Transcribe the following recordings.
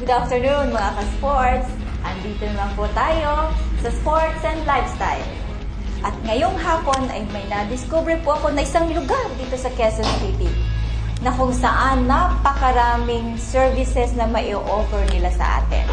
Good afternoon mga ka-sports! Andito naman po tayo sa Sports and Lifestyle. At ngayong hapon ay may na-discover po ako na isang lugar dito sa Quezon City na kung saan napakaraming services na mai-offer nila sa atin.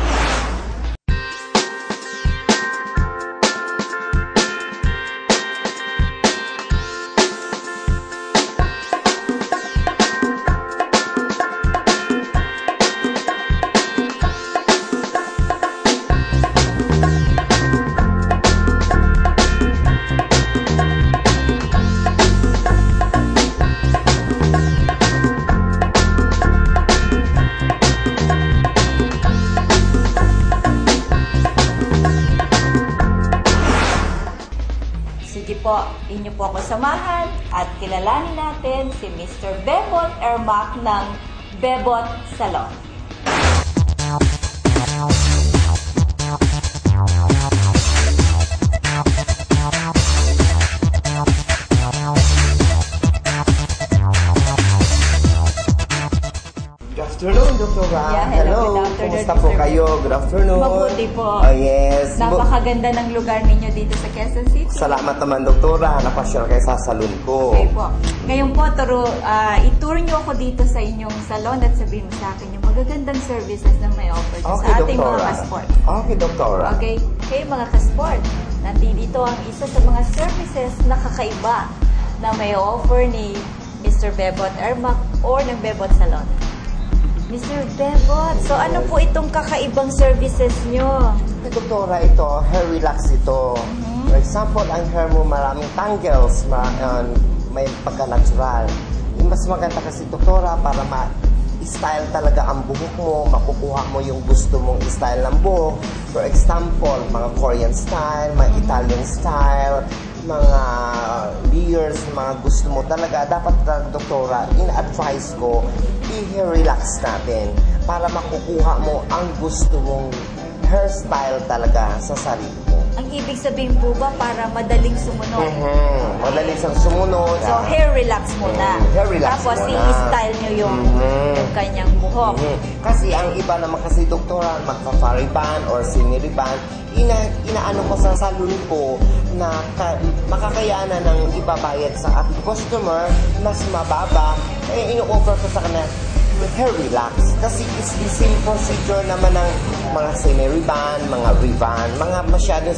Sige po, inyo po ako samahan at kilalanin natin si Mr. Bebot Ermac ng Bebot Salon. Good afternoon, Dr. Ra. Yeah, hello. Good afternoon, Kumusta po Mr. kayo? Good afternoon. Mabuti po. Oh, yes. Napakaganda ng lugar ninyo dito sa Quezon City. Salamat naman, Dr. Ra. Napasyal kayo sa salon ko. Okay po. Ngayon po, i-tour nyo ako dito sa inyong salon at sabihin mo sa akin yung magagandang services na may offer sa ating mga ka-sport. Okay, Dr. Ra. Okay? Okay, mga ka-sport. Nandito ang isa sa mga services na kakaiba na may offer ni Mr. Bebot Ermac or ng Bebot Salon. Mr. Bebot, so ano po itong kakaibang services nyo? Dr. Ra, ito, hair relax ito. For example, ang hair mo maraming tangles, may pagka-natural. Yung mas maganda kasi, Dr. Ra, para ma-style talaga ang buhok mo, makukuha mo yung gusto mong style ng buhok. For example, mga Korean style, mga Italian style, mga layers, mga gusto mo talaga, dapat Dr. Ra, in-advise ko, i-hair relax natin para makukuha mo ang gusto mong hairstyle talaga sa sarili mo. Ang ibig sabihin po ba para madaling sumunod? Madaling siyang sumunod. So, hair relax muna. Hair relax tapos, muna. i-style nyo yung kanyang buhok. Kasi ang iba naman kasi, doktora, magpa-fariban or siniriban, inaano ko sa salon ko na makakayanan ng ibabayad sa ating customer, mas mababa, ino-offer ko sa kanila hair relax. Kasi it's the same procedure naman ng mga siniriban, mga riban, mga masyadong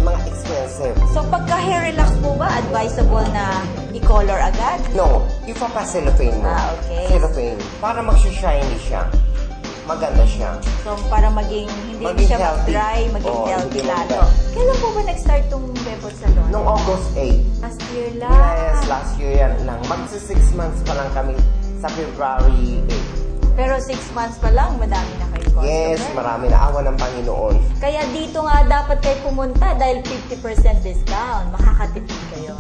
mga expensive. So, pagka hair relax po ba, advisable na i-color agad? No, ipa-cellophane mo. Okay. Cellophane. Para mag-shiny siya. Maganda siya. So, para hindi Maging siya healthy. dry, maging healthy hindi lalo. Kailan po ba nag-start tong Bebot Salon? Noong August 8. Last year lang. Yes, last year yan lang. Magsi 6 months pa lang kami sa February 8. Pero 6 months pa lang, madami na kayo customer. Yes, marami na awa ng Panginoon. Kaya dito nga dapat kayo pumunta dahil 50% discount. Makakatipid kayo.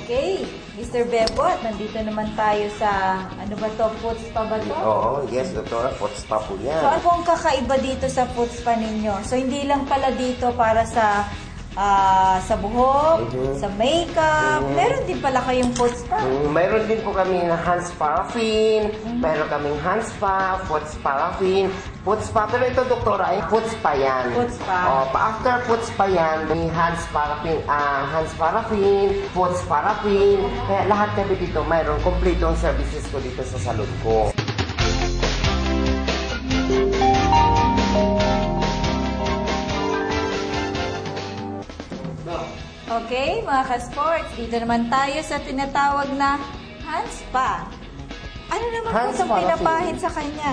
Okay, Mr. Bebot, nandito naman tayo sa, ano ba to, foot spa ba to? Oo, yes, Doktora, foot spa po yan. So, ano ang kakaiba dito sa foot spa ninyo? So, hindi lang pala dito para sa buhok, sa makeup. Meron din pala kayong foot spa. Mayroon din po kami na hands paraffin, mayroon kaming hands spa, foot paraffin, foot spa. Pero ito, Doktora, ay foot spa yan. Foot spa. After foot spa yan, may hands paraffin, foot paraffin. Kaya lahat kami dito, mayroon kompletong services ko dito sa salon ko. Okay, mga ka-sports, dito naman tayo sa tinatawag na hand spa. Ano naman po Hand itong spa, pinapahid sa kanya?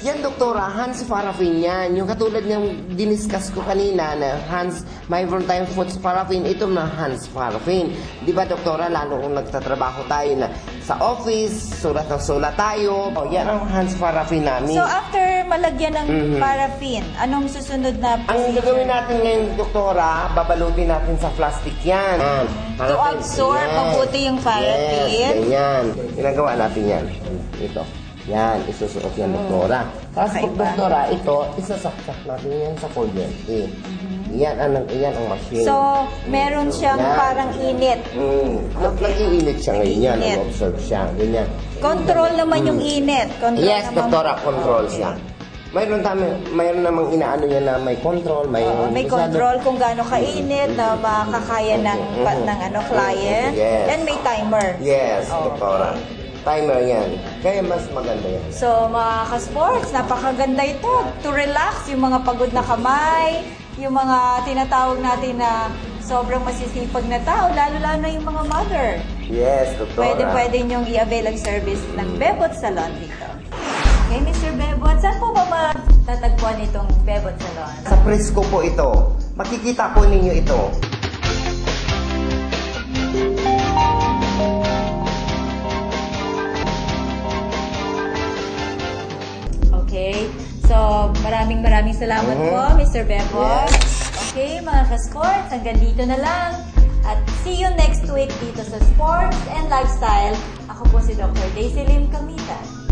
Yan, Doktora, hands paraffin yan. Yung katulad ng diniscuss ko kanina na mayroon tayong foot paraffin, ito na hands paraffin. Di ba, Doktora, lalo kung nagtatrabaho tayo na sa office, sulat ng sulat tayo. Yan ang hands paraffin namin. So, after malagyan ng paraffin, anong susunod na Ang procedure? gagawin natin ngayon, Doktora, babalutin natin sa plastic yan. To absorb mabuti yung paraffin? Yes, ganyan. Ginagawa natin yan. Ito. Yan, isusuot yan, Doktora. Tapos, Doktora, ito, isasaksak natin yan sa kuryente. Yan ang machine. So, meron siyang Yan. parang init. Nag-iinit siya ngayon yan. Init. Nag-observe siya. Ganyan. Control naman yung init. Control Yes, naman. doktora, control Okay. siya. Mayroon namang inaano niya na may control, may May control kung gaano kainit na makakaya ng client. Yes. And may timer. Yes, Okay. doktora. Timer yan. Kaya mas maganda yan. So, mga ka-sports, napakaganda ito. To relax, yung mga pagod na kamay, yung mga tinatawag natin na sobrang masisipag na tao, lalo-lalo na yung mga mother. Yes, doktora. Pwede nyong i-avail ang service ng Bebot Salon dito. Okay, Mr. Bebot, saan po ba matatagpuan itong Bebot Salon? Sa Frisco po ito. Makikita po ninyo ito. Okay, so maraming salamat po, Mr. Bebot. Yes. Okay, mga ka-sports, hanggang dito na lang. At see you next week dito sa Sports and Lifestyle. Ako po si Dr. Daisy Lim Camitan.